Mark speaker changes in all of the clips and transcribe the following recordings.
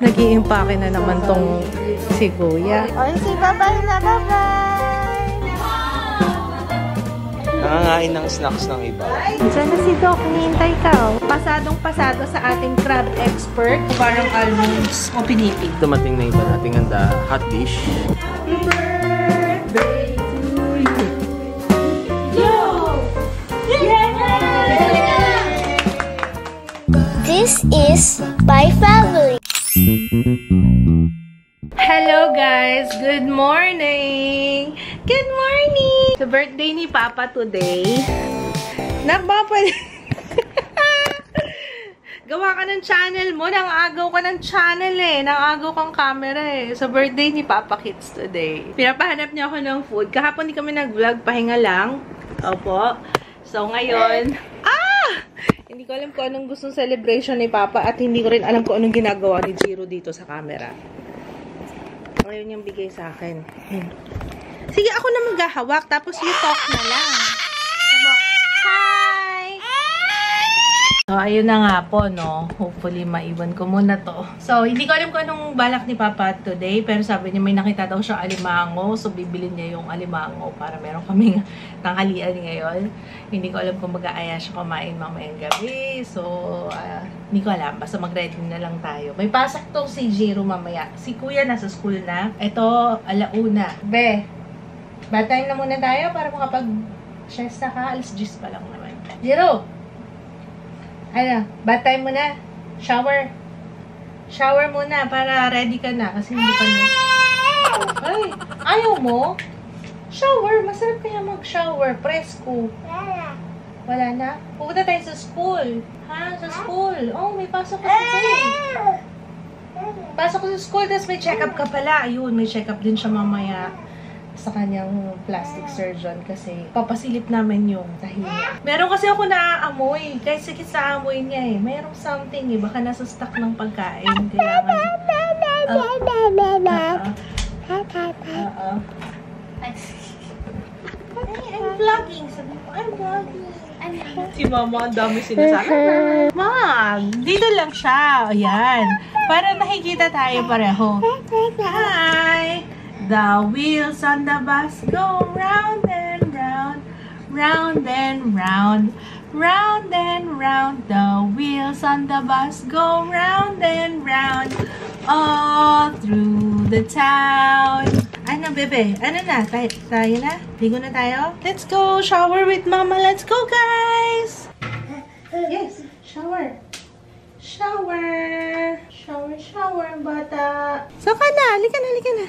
Speaker 1: Nag-iimpake na naman tong si Kuya.
Speaker 2: Ay, si babay na babay!
Speaker 3: Nangangain ng snacks ng iba.
Speaker 1: Diyan na si Doc, hinihintay ka. Pasadong-pasado sa ating crab expert. Parang almonds o pinipig.
Speaker 3: Dumating na iba nating handa, hot dish.
Speaker 1: Happy birthday to you. Yo!
Speaker 2: This is my family.
Speaker 1: Hello guys! Good morning! Good morning! Sa birthday ni Papa today. Gawa ka ng channel mo. Nangagaw ka ng channel eh. Nangagaw kang camera eh. Sa birthday ni Papa Kids today. Pinapahanap niya ako ng food. Kahapon di kami nag-vlog. Pahinga lang. Opo. So ngayon... Hindi ko alam kung anong gustong celebration ni Papa at hindi ko rin alam kung anong ginagawa ni Jiro dito sa camera. Ngayon yung bigay sa akin. Sige, ako na maghahawak tapos you talk na lang. Hi! So, ayun na nga po, no? Hopefully, maiwan ko muna to. So, hindi ko alam kung anong balak ni Papa today, pero sabi niya may nakita daw siya alimango. So, bibili niya yung alimango para meron kaming tanghalian ngayon. Hindi ko alam kung mag-aaya siya kumain mamayang gabi. So, hindi ko alam. Basta mag-ready na lang tayo. May pasok tong si Jiro mamaya. Si Kuya nasa school na. Ito, alauna. Be, batayin na muna tayo para makapag-siesta ka. Alas 10 pa lang naman. Jiro! Ano, bath time muna. Shower. Shower muna para ready ka na. Kasi hindi pa na. Ay, ayaw mo? Shower. Masarap kaya mag-shower. Presko. Wala na? Pupunta tayo sa school. Ha? Sa school. Oh, may pasok ka today. Pasok ko sa school, tapos may check-up ka pala. Ayun, may check-up din siya mamaya sa kanyang plastic surgeon kasi papasilip namin yung tahina. Meron kasi ako naaamoy. Kahit sikit sa amoy niya eh. Merong something eh. Baka nasa stock ng pagkain. Kailangan... I'm vlogging. Sabi ko, I'm vlogging. Si Mama, ang dami sinasabi. Mom, dito lang siya. Ayan. Para nakikita tayo pareho. Hi! The wheels on the bus go round and round, round and round, round and round. The wheels on the bus go round and round, all through the town. Ano, bebe? Ano na? Tayo na? Ligo na tayo? Let's go shower with Mama. Let's go, guys! Yes, shower. Shower. Shower, shower, bata. So ka na. Halika na, halika na.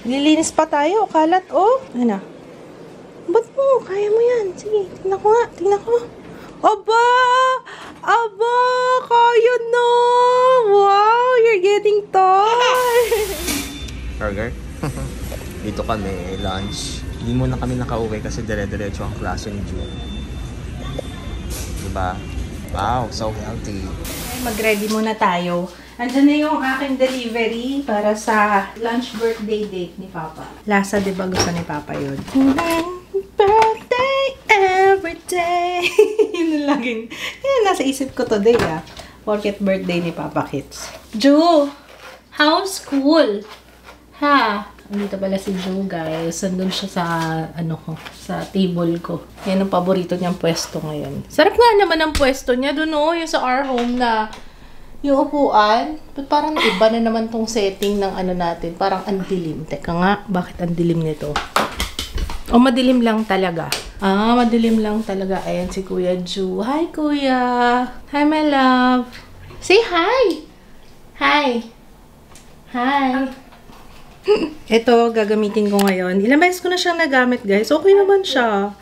Speaker 1: Lilinis pa tayo. Kalat, oh. Ano? Ba't mo? Kaya mo yan. Sige, tingnan ko nga. Tingnan ko. Aba! Aba! Kaya na! Wow! You're getting tall!
Speaker 3: Burger? Dito kami, lunch. Hindi muna kami nakauwi kasi dire-diretso ang klase ni June. Diba? Wow, so healthy.
Speaker 1: Mag-ready muna tayo. Andyan na yung aking delivery para sa lunch birthday date ni Papa. Lasa, di ba gusto ni Papa yun? Birthday every day. Yun laging, yun nasa isip ko today ah. Porket birthday ni Papa Kids. Ju! How's school? Ha? Andito pala si Ju, guys. Andun siya sa, sa table ko. Yan ang paborito niyang pwesto ngayon. Sarap nga naman ang pwesto niya dun, oh. Yung sa our home na yung upuan. But parang iba na naman tong setting ng natin. Parang andilim. Teka nga, bakit andilim nito? O madilim lang talaga. Ah, madilim lang talaga. Ayan si Kuya Ju. Hi, Kuya. Hi, my love. Say hi. Hi. Hi. Ito, gagamitin ko ngayon. Ilang beses ko na siyang nagamit, guys. Okay naman siya.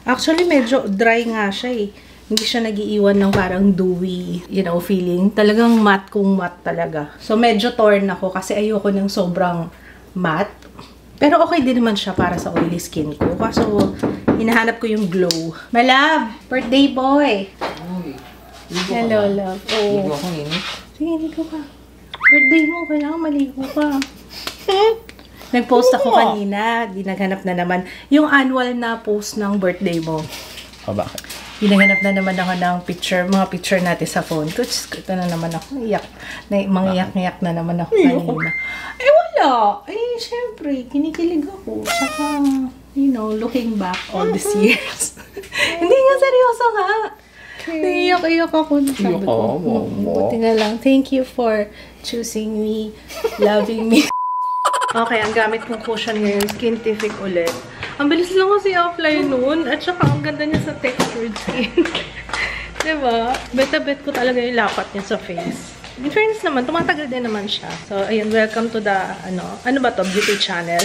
Speaker 1: Actually, medyo dry nga siya eh. Hindi siya nag-iiwan ng parang dewy, feeling. Talagang matte kung matte talaga. So, medyo torn ako kasi ayoko ng sobrang matte. Pero okay din naman siya para sa oily skin ko. Kaso, hinahanap ko yung glow. My love! Birthday boy! Hello, love. Oh.
Speaker 3: Ligo akong init.
Speaker 1: Sige, ligo ka. Birthday mo, kailangan maligo ka. Nag-post ako kanina. Di naghanap na naman. Yung annual na post ng birthday mo.
Speaker 3: O, bakit?
Speaker 1: Hinahanap na naman ako ng mga picture natin sa phone ko. Ito na naman ako. Mangiyak-ngiyak na naman ako kanina. Wala. Syempre, kinikilig ako. Saka, looking back all these years. Hindi nga, seryoso nga. Naiyak-iyak ako. Sabi ko, buti na lang. Thank you for choosing me, loving me. Okay, ang gamit kong cushion ngayon, Skintific ulit. Ang bilis lang kasi apply noon. At saka ang ganda niya sa textured skin. Diba? Bet ko talaga yung lapat niya sa face. In fairness naman, tumatagal din naman siya. So, ayun, welcome to the, ano ba to? Beauty channel.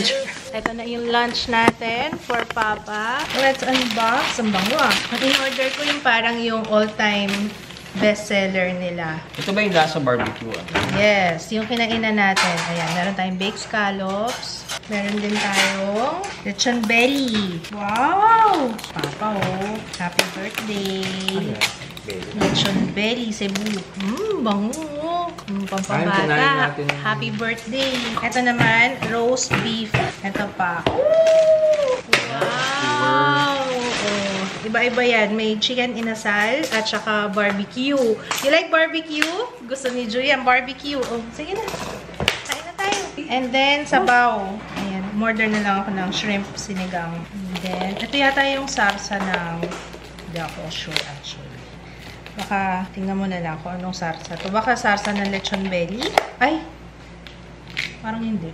Speaker 1: Ito na yung lunch natin for Papa. Let's unbox. Ang bango ah. In-order ko yung parang yung all-time bestseller nila.
Speaker 3: Ito ba yung lasa barbecue?
Speaker 1: Yes, yung kinainan natin. Ayan, meron tayong baked scallops. Meron din tayong lechon belly. Wow! Papa, oh. Happy birthday. Lechon belly, Cebu. Bango. Pampabata. Happy birthday. Ito naman, roast beef. Ito pa. Wow! Oh, iba-iba yan. May chicken inasal at saka barbecue. You like barbecue? Gusto ni Julian barbecue. Oh, sige na. Kain na tayo. And then, sabaw. Ayan, order na lang ako ng shrimp sinigang. And then, ito yata yung sarsa ng... Hindi ako sure actually. Baka, tingnan mo na lang kung anong sarsa to. Baka sarsa ng lechon belly? Ay! Parang hindi.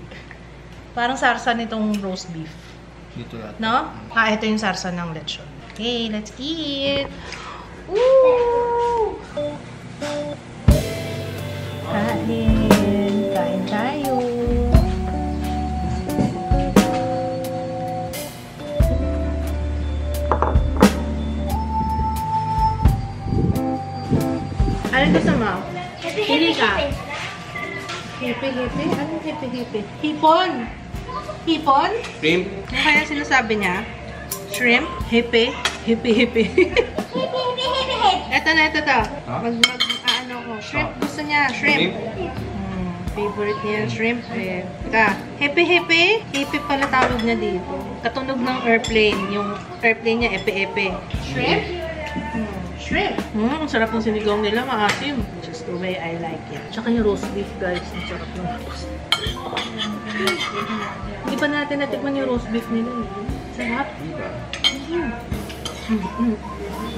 Speaker 1: Parang sarsa nitong roast beef.
Speaker 3: Dito yata.
Speaker 1: No? Ito yung sarsa ng lechon. Okay, let's eat! Woo! Kain tayo! Ano gusto mo? Pili ka. Hipi-hipi? Anong hipi-hipi? Hipon! Hipon?
Speaker 3: Shrimp?
Speaker 1: Ano kaya sinasabi niya? Shrimp? Hipi? Hipi-hipi. Ito na, ito to. Ano ko. Shrimp. Gusto niya. Shrimp. Favorite niya shrimp eh. Teka. Hipi-hipi? Hipi pala tawag niya dito. Katunog ng airplane. Yung airplane niya, epe-epe. Shrimp? Shrimp. Ang sarap ng sinigaw nila, maasim. Just the way I like it. Tsaka yung roast beef, guys. Ang sarap ng roast beef. Hindi pa natin natikman yung roast beef nila. Sarap.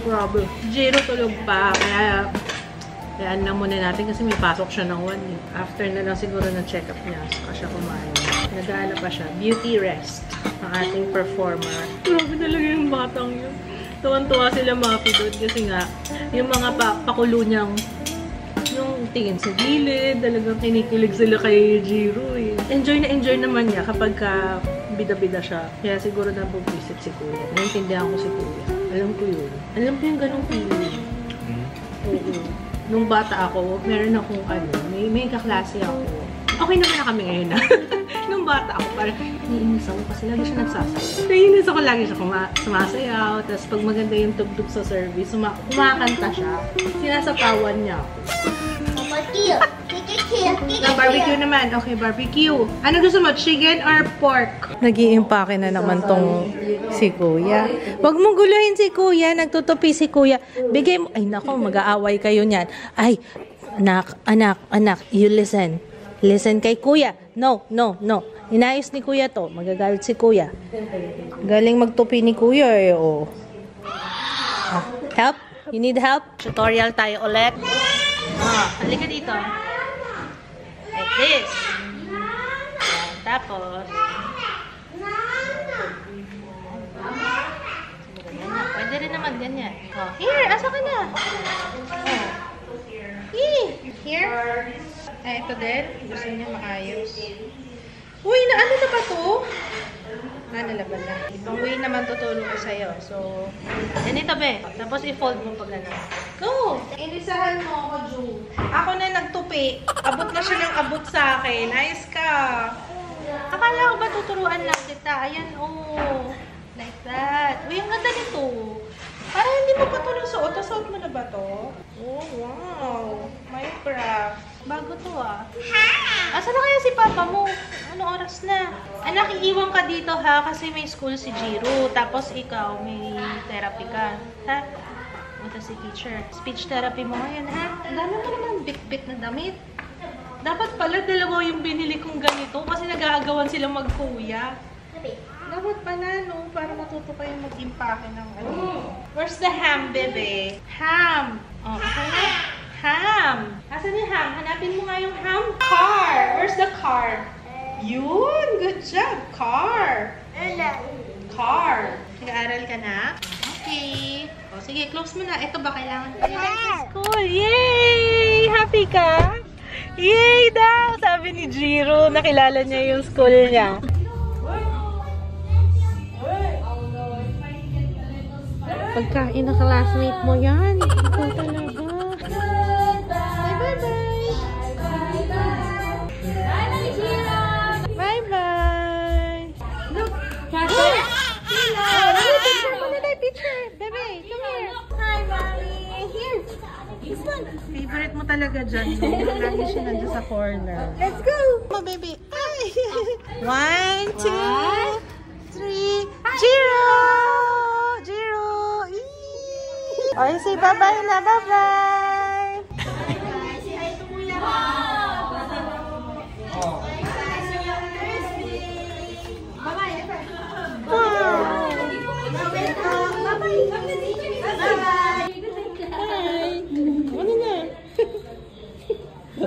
Speaker 1: Grabe. Jiro tulog pa. Kaya na muna natin kasi may pasok siya ng 1 eh. After na lang siguro ng check-up niya. Saka siya kumain. Nag-aala pa siya. Beauty rest. Ang ating performer. Grabe talaga yung batang yun. Tuwan-tuwa sila Mapi doon kasi nga, yung mga pakulo niyang, yung tingin sa gilid, talagang kinikilig sila kay Jiro eh. Enjoy naman niya kapag bida-bida siya. Kaya siguro na visit si Kuya. Naintindihan ko si Kuya. Alam ko yun. Alam ko yung ganong feeling. Oo. Nung bata ako, meron akong may kaklase ako. Okay naman na kami ngayon na. Nung bata ako, parang naiinis ako kasi lagi siya nagsasayaw. Naiinis ako lagi siya sumasayaw. Tapos pag maganda yung tugtog sa service, kumakanta siya. Sinasapawan niya ako. Barbecue naman. Okay, barbecue. Ano gusto mo? Chicken or pork? Nag-iimpake na naman tong si Kuya. Huwag mong guluhin si Kuya. Nagtutupi si Kuya. Bigay mo. Ay, nako, mag-aaway kayo niyan. Ay, anak, you listen. Listen kay Kuya. No. Inayos ni Kuya to. Magagalit si Kuya. Galing magtupi ni Kuya eh. Oh. Help? You need help? Tutorial tayo ulit. Halika dito. Like this. Tapos, pwede rin naman ganyan. Here, asa ka na? Here. Ito din. Gusto niya maayos. Uy, ano na ba to? Nalaban na. Ibang way naman tutulong ko sa'yo. So, ganito be. Tapos i-fold mo pag gano'n. Go! Inisahan mo ako, Ju. Ako na nagtupi. Abot na siya ng abot sa akin. Ayos ka. Akala ko ba tuturuan lang kita? Ayan, oh. Like that. Uy, ang ganda nito. Parang hindi mo pa ito nasuot. Nasuot mo na ba to? Oh, wow. Minecraft. Bago to ah. Asan na kaya si Papa mo? Anong oras na? Anak, iiwan ka dito ha kasi may school si Jiro. Tapos ikaw, may therapy ka. Ha? Punta si teacher. Speech therapy mo ngayon, ha? Ang dami mo naman bit-bit na damit. Dapat pala dalawa yung binili kong ganito kasi nag-aagawan sila magkuya. Dapat pala, no? Para matuto kayong mag-impake ng ano. Where's the ham, bebe? Ham! Oh, okay na? Ham! Asan yung ham? Hanapin mo nga yung ham. Car! Where's the car? Yun! Good job! Car! Car! Nag-aaral ka na? Okay. O, sige, close mo na. Ito ba kailangan pa yun sa school? Yay! Happy ka? Yay daw! Sabi ni Jiro, nakilala niya yung school niya. Pagkain na classmate mo yan. Ikaw talaga. Bye-bye! Bye-bye! Look! Picture! Bebe, come here! Hi, mommy! Here! This one! Favorite mo talaga dyan. Lagi siya nandiyan sa corner. Let's go! Come on, baby! 1, 2, 3, Jiro! Jiro! Okay, say bye-bye na! Bye-bye! Say hi to Kuya!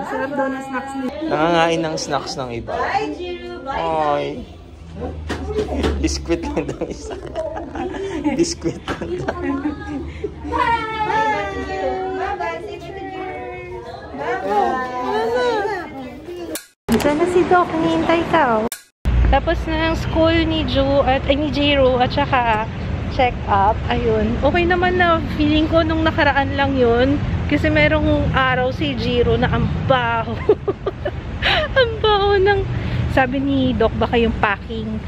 Speaker 1: Sarap daw na snacks nila.
Speaker 3: Nangangain ng snacks ng iba.
Speaker 1: Bye, Jiro. Bye.
Speaker 3: Ay. Biskuit lang daw isa. Biskuit lang daw.
Speaker 1: Bye. Bye, Jiro. Bye-bye. Say bye to Jiro. Bye-bye. Ito na si Doc. Hinihintay ka, oh. Tapos na ang school ni Jiro at saka check up. Ayun. Okay naman na feeling ko nung nakaraan lang yun. Kasi merong araw si Jiro na ang baho. Ang baho ng, sabi ni Doc, baka yung packing,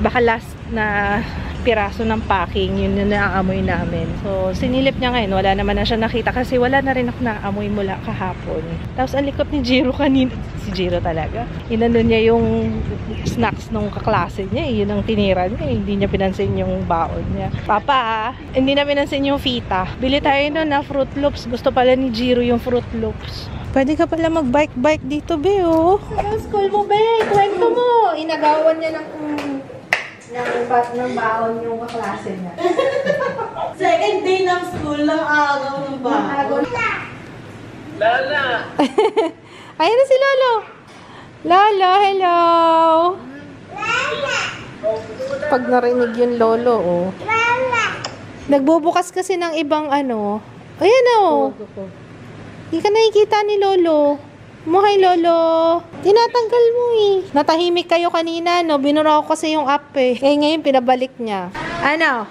Speaker 1: baka last na piraso ng packing, yun yung naaamoy namin. So, sinilip niya ngayon. Wala naman na siya nakita kasi wala na rin ako naamoy mula kahapon. Tapos, ang likot ni Jiro kanina. Si Jiro talaga. Inano niya yung snacks nung kaklase niya. Yun ang tinira niya. Hindi niya pinansin yung baon niya. Papa, hindi na pinansin yung fita. Bili tayo nun na Fruit Loops. Gusto pala ni Jiro yung Fruit Loops. Pwede ka pala mag-bike-bike dito, be, oh. Sa school mo, be. Kwento mo. Inagawan niya ng baon yung kaklase niya.
Speaker 4: Second day ng school, ng agaw ng baon.
Speaker 3: Lala!
Speaker 1: Ayan na si Lolo. Lolo, hello. Pag narinig yung Lolo, oh. Nagbubukas kasi ng ibang ano. Ayan, oh. Hindi ka nakikita ni Lolo. Muhay, Lolo. Tinatanggal mo eh. Natahimik kayo kanina, no? Binura ko kasi yung app eh. Eh, ngayon pinabalik niya. Ano?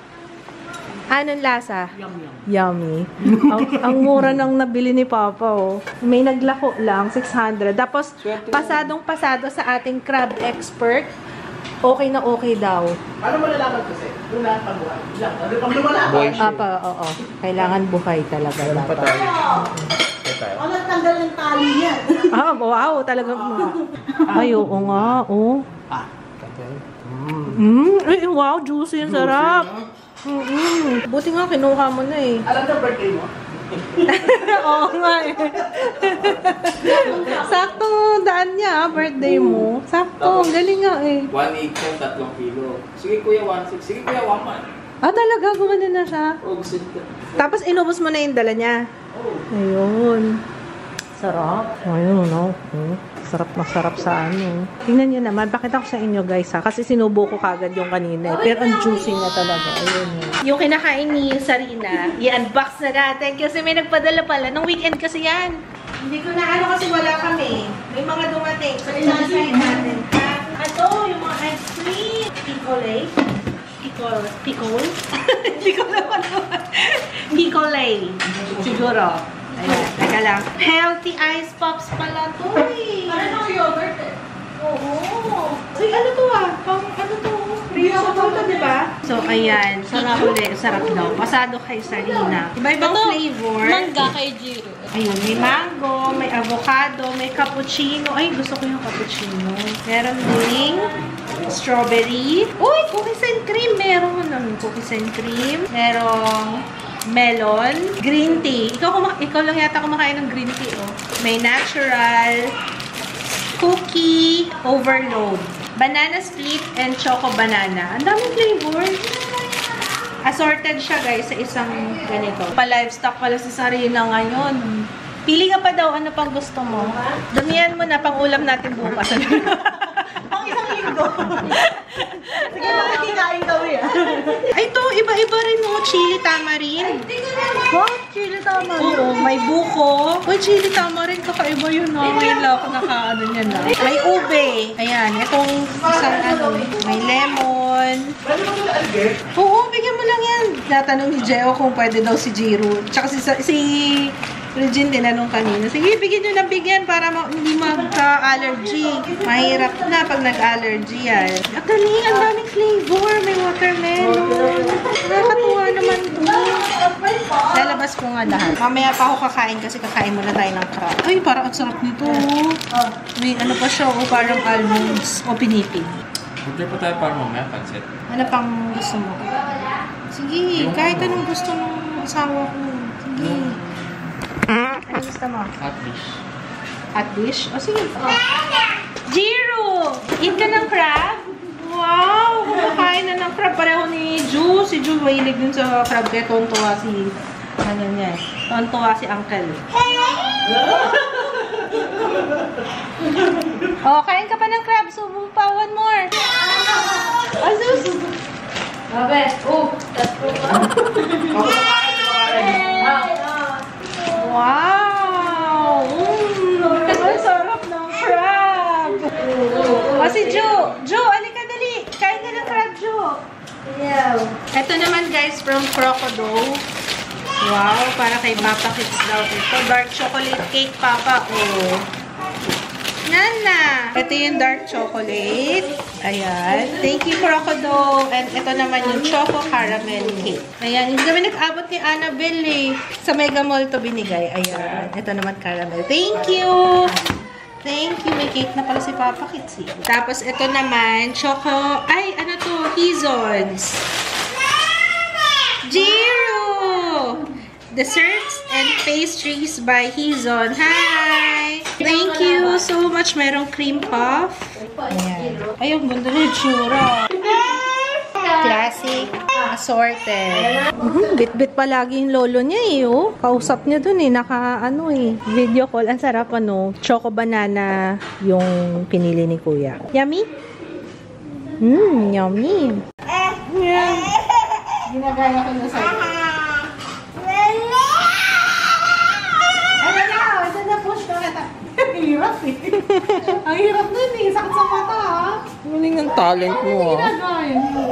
Speaker 1: Anong lasa? Yummy. ang mura nang nabili ni Papa, oh. May naglako lang, 600. Tapos, pasadong-pasado sa ating crab expert. Okay na okay daw.
Speaker 4: Paano mo nalaman kasi? Doon na pagbuhay. Pag lumala.
Speaker 3: Boy shit.
Speaker 1: Apa, oo. Kailangan buhay talaga.
Speaker 3: Pa tayo.
Speaker 4: O, nagtanggal ng tali yan.
Speaker 1: Ah, wow, talagang ay, oo nga, oh. Ay, wow, juicy, ang sarap. Buti nga, kinuha mo na eh.
Speaker 4: Alam na birthday mo?
Speaker 1: Oo nga eh. Sakto daan niya, birthday mo. Sakto, ang galing nga eh.
Speaker 5: 1.8 yung 3 kilo. Sige kuya, 1.6. Sige kuya, 1.1.
Speaker 1: Ah, talaga, gumana na siya.
Speaker 5: Oh, gusto ko.
Speaker 1: Tapos inubos mo na yung dala niya. Ayun. Sarap. Ayun, no? Sarap na sarap sa ano. Tingnan niyo naman. Pakita ko sa inyo, guys, ha? Kasi sinubo ko kagad yung kanina. Pero ang juicy na talaga. Ayun. Yung kinakain ni Sarina, i-unbox na natin. Kasi may nagpadala pala. Nung weekend kasi yan. Hindi ko na ano kasi wala kami. May mga dumating. So, isasayin natin. Ito, yung mga ice cream. Picolate. Pickle? Hindi ko naman naman. Picolate. Siguro. Ayan, teka lang. Healthy ice pops pala to eh.
Speaker 4: Parang yogurt eh.
Speaker 1: Oo. Ay, ano to ah? Pang ano to? Rio to, diba? So, ayan. Sarap ulit. Sarap daw. Pasado kay Sarina. Iba-ibang flavor.
Speaker 4: Mangga kay Jiro.
Speaker 1: Ayun, may mango, may avocado, may cappuccino. Ay, gusto ko yung cappuccino. Meron ding strawberry. Uy, cookies and cream. Meron cookies and cream. Merong melon, green tea. Ikaw lang yata kumakain ng green tea, oh. May natural, cookie overload, banana split, and choco banana. Ang daming flavor. Assorted siya, guys, sa isang ganito. Pa-livestock pala si Sarina ngayon. Pili ka pa daw, ano pang gusto mo? Damihan mo na, pang ulam natin bukas.
Speaker 4: Pang isang linggo. Sige, makikikain kami ah.
Speaker 1: Ay, ito, iba-iba rin, no? Chili tamarind.
Speaker 4: What? Chili tama.
Speaker 1: Oo, may buko. Uy, chili tamarind, kakaiba yun, no? Ngayon lang ako naka-ano niyan, no? May ube. Ayan, itong isang ano, may lemon. Oo, bigyan mo lang yan. Natanong ni Jeo kung pwede daw si Jiro. Tsaka si Regine tinanong kanina. Sige, bigyan nyo ng bigyan para hindi magka-allergy. Mahirap na pag nag-allergy yan. At galing, ang daming flavor. May watermelon. Nakakatuwa naman ito. Lalabas ko nga lahat. Mamaya pa ako kakain kasi kakain muna tayo ng crab. Ay, parang ang sarap nito. May ano pa siya, o parang almonds o pinipig.
Speaker 5: Order pa tayo para mamaya, pansit.
Speaker 1: Ano pang gusto mo? Sige, kahit anong gusto ng asawa ko. Sige. Ano gusto mo?
Speaker 5: Hot dish.
Speaker 1: Hot dish? O sige. Jiro! Eat ka ng crab? Wow! Kumakain na ng crab. Pareho ni Ju. Si Ju mahilig dun sa crab. Kaya tontuwa si... Ano niya? Tontuwa si Uncle. Oh, kain ka pa ng crab. Subo pa. One more. Asus! Babe. Oh, tatlo ka. Wow! Ang sarap ng crab! O si Jo! Jo, alika dali! Kain ka ng crab, Jo!
Speaker 4: Yeah.
Speaker 1: Ito naman guys, from Crocodile. Wow, para kay Papa Kids daw ito. Dark chocolate cake, Papa. Oh. Nana! Ito yung dark chocolate. Ayan. Thank you, Crocodile. And ito naman yung choco caramel cake. Ayan. Hindi kami nag-abot ni Annabelle eh. Sa Mega Mall to binigay. Ayan. Ito naman caramel. Thank you! Thank you. May cake na pala si Papa Kids eh. Tapos ito naman, choco... Ay, ano to? Hizons. Jiro! Desserts and pastries by Hizon. Hi! Thank you so much. Merong cream puff. Ayan. Ay, ang ganda na yung tsura. Classic. Assorted. Bit-bit pa lagi yung lolo niya eh, oh. Kausap niya dun eh. Naka-ano eh. Video call. Ang sarap ano. Choco banana yung pinili ni Kuya. Yummy? Yummy. Yeah. Ginagaya ko na sa'yo. Ang hirap eh. Ang hirap nun eh. Sakit sa mata ha.
Speaker 3: Galing ang talent mo ah.
Speaker 1: Ginagaya mo.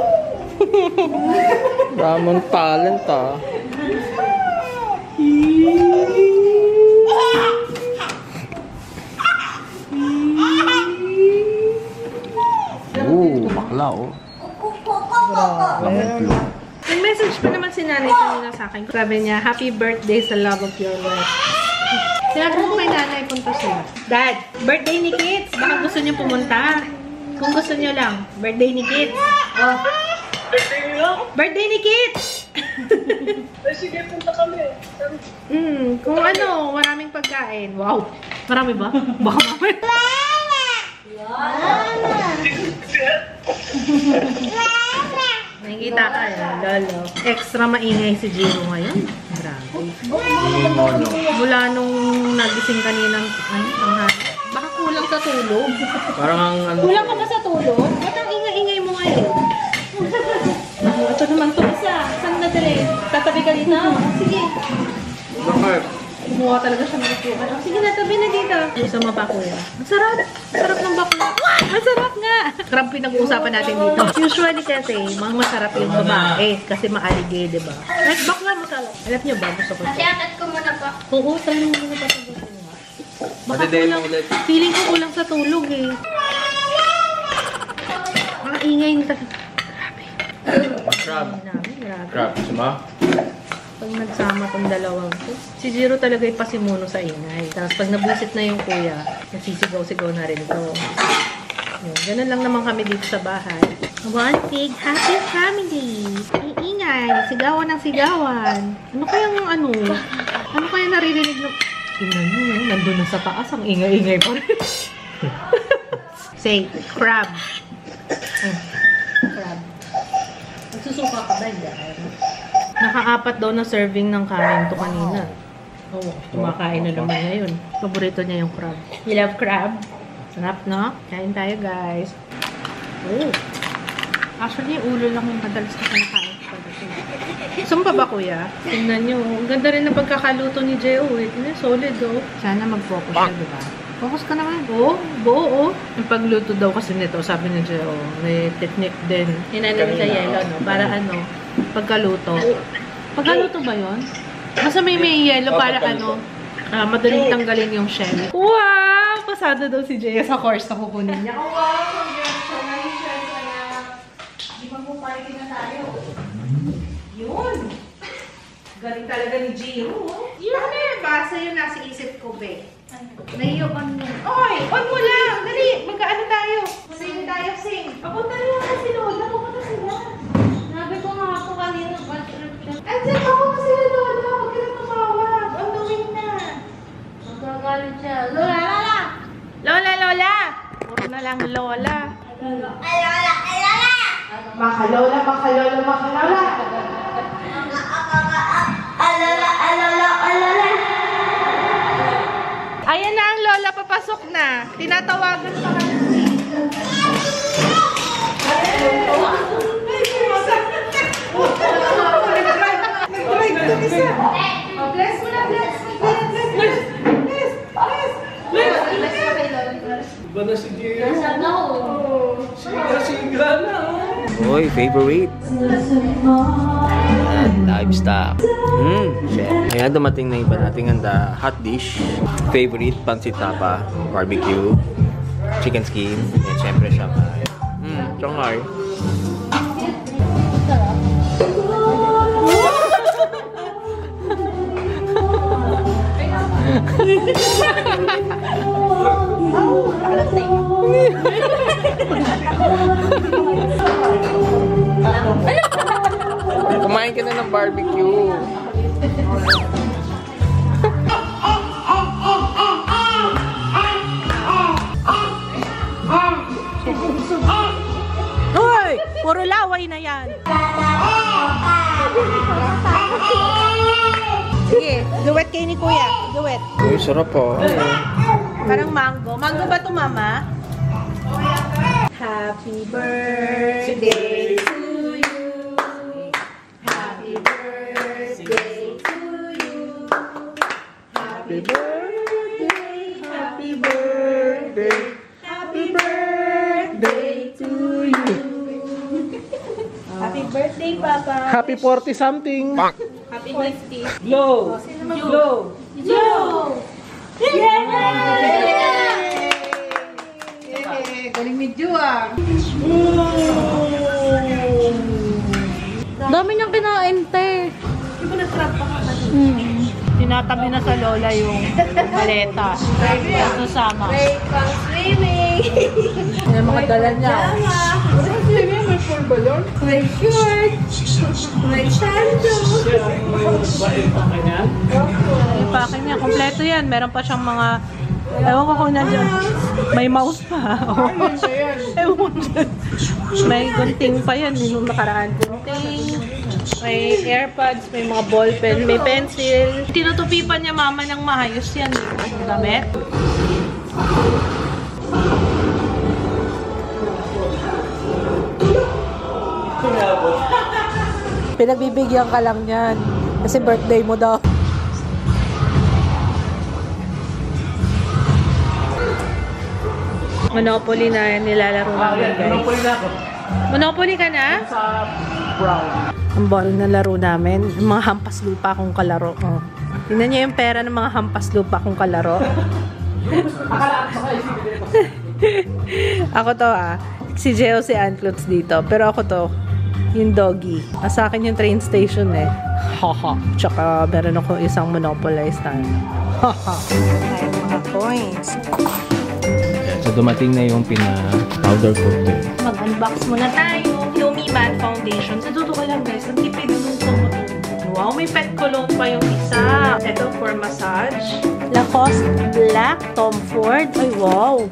Speaker 3: Ramon talent ah. Bakla oh.
Speaker 1: Nag-message pa naman si nanay kanina sa akin. Sabi niya, happy birthday sa love of your life. Sinabi ko kay nanay, punta siya. Dad, birthday ni Kids. Baka gusto niyo pumunta. Kung gusto niyo lang, birthday ni Kids. Oh. Birthday ni Kids!
Speaker 4: Sige, punta kami.
Speaker 1: Kung ano, maraming pagkain. Wow. Marami ba? Baka mamaya. Nakikita ka yan, lolo. Extra maingay si Jiro ngayon. Grabe. Mula nung nagising kaninang tanghali. Baka kulang sa tulog.
Speaker 3: Parang ang...
Speaker 1: Kulang ka ba sa tulog? Ba't ang ingay-ingay mo ngayon? Ito naman to isa. Saan na dali? Tatabi ka dito? Sige.
Speaker 3: Bakit?
Speaker 1: Kumuha talaga siya ng upuan. Oh, sige na, tabi na dito. Gusto mo ba, kuya? Ang sarap. Ang sarap ng bakla. Ang sarap nga. Crab pinag-uusapan natin dito. Usually kasi, mga masarap yung babae. Kasi maaligay, di ba? Like, bakla masarap. Alam niyo ba? Gusto ko ito.
Speaker 2: Atat ko muna pa.
Speaker 1: Oo, try mo muna patagutin mo. Baka
Speaker 3: Matiday
Speaker 1: kulang.
Speaker 3: mo ulit.
Speaker 1: Feeling ko kulang sa tulog eh. Mga ingay nito.
Speaker 3: Crab.
Speaker 1: Grabe.
Speaker 3: Crab. Suma?
Speaker 1: Pag nagsama tong dalawang to, si Jiro talaga yung pasimuno sa ingay. Tapos pag nabusit na yung kuya, nasisigaw-sigaw na rin ito. Yun, ganun lang naman kami dito sa bahay. One big happy family. Iingay, sigawan ng sigawan. Ano kayang ano? Ano kaya naririnig ng... Tingnan nyo, nandun na sa taas. Ang ingay-ingay pa rin. Say, crab. Crab. Magsusuka ka ba? Hindi. Naka-4 daw na serving ng kanin to kanina. Oo, kumakain na naman ngayon. Paborito niya yung crab. We love crab. Sarap, no? Kain tayo, guys. Oh. Actually, ulo lang yung madalas na kinakain ko. Saan pa ba, kuya? Tingnan nyo. Ang ganda rin na pagkakaluto ni Geo. Solid, oh. Sana mag-focus siya, diba? Focus ka naman. Oo, buo, oh. Yung pagluto daw kasi nito, sabi ni Geo, may technique din. Hinanin sa yelo, no? Para ano, pagkaluto. Pagkaluto ba yun? Basta may yelo para ano, madaling tanggalin yung shell. Wow! Pasado daw si Geo sa course na kukunin niya. Oh, wow! Congratulations, anak! Di ba mo party na tayo? Yun! Galing talaga ni Gio. Yun eh! Basta yun nasa isip ko, be. Naiyo-on mo. Oy! On mo lang! Dali! Magkaano tayo? Sing tayo, sing! Papunta rin ako si Lola. Papunta sila.
Speaker 4: Sabi ko nga ako kanina, bad trip siya.
Speaker 1: Andiyan ako na sila, Lola. Huwag ka na tumawag. On the way na.
Speaker 4: Magagalit siya. Lola, Lola!
Speaker 1: Lola, Lola! Puro na lang Lola.
Speaker 2: Ay, Lola! Ay, Lola!
Speaker 1: Makalola, makalola, makalola.
Speaker 2: Alala, alala, alala.
Speaker 1: Ayan na ang Lola, papasok na. Tinatawagan pa kami. Bless mo na, bless.
Speaker 5: Iba na si Gio.
Speaker 4: Nasaan na ako?
Speaker 5: Siga na.
Speaker 3: Uy, favorite. Livestock. Chef. Ayan, dumating na iba nating handa. Hot dish. Favorite, pancit tapa, barbecue, chicken skin, and syempre siangay. Siangay. Kumain ka na ng barbecue.
Speaker 1: Hoy! Puro laway na yan. Sige, duet kayo ni Kuya. Duet.
Speaker 3: Uy, sarap po.
Speaker 1: Parang mango. Mango ba ito, Mama? Happy birthday to you. Happy birthday to you. Happy birthday, happy birthday, happy birthday to you. Happy birthday, Papa.
Speaker 5: Happy 40-something.
Speaker 1: Happy 50.
Speaker 5: Glow. Glow.
Speaker 1: Joe! Yay! Galing ni Joe, ah. Dami niyang kinain, te. Di ba nag-trap pa ka? Tinatabi na sa Lola yung maleta. Susama.
Speaker 2: Break pang swimming.
Speaker 1: Yung mga dala niya.
Speaker 5: May full ba yun?
Speaker 2: May short. May sandals.
Speaker 5: Bain pa kanya?
Speaker 1: Yung pake niya, kompleto yan. Meron pa siyang mga... Ewan ko kung nandiyan. May mouse pa. Ewan ko dyan. May gunting pa yan. Nung nakaraan gunting. May airpods, may mga ballpen, may pencil. Tinutupipan niya mama ng maayos yan. Ang damit. Pinagbibigyan ka lang yan. Kasi birthday mo daw. Monopoly na nilalaro namin, guys.
Speaker 5: Monopoly na ako.
Speaker 1: Monopoly ka na?
Speaker 5: Sa brown.
Speaker 1: Ang boring na laro namin. Yung mga hampas lupa kong kalaro. Oh. Tingnan niyo yung pera ng mga hampas lupa kong kalaro. Ako to si Geo, si Anclots dito. Pero ako to, yung doggy. Sa akin yung train station eh. Haha. Tsaka meron ako isang monopolized na. Haha. Ay, mga coins.
Speaker 3: So, dumating na yung pina-powder coat ko.
Speaker 1: Mag-unbox muna tayo. Lumi Matte Foundation. Sa totoo lang guys, ang tipid nung tumutubo. Wow, may pet cologne pa yung isa. Ito for massage. Lacoste Black Tom Ford. Ay, wow.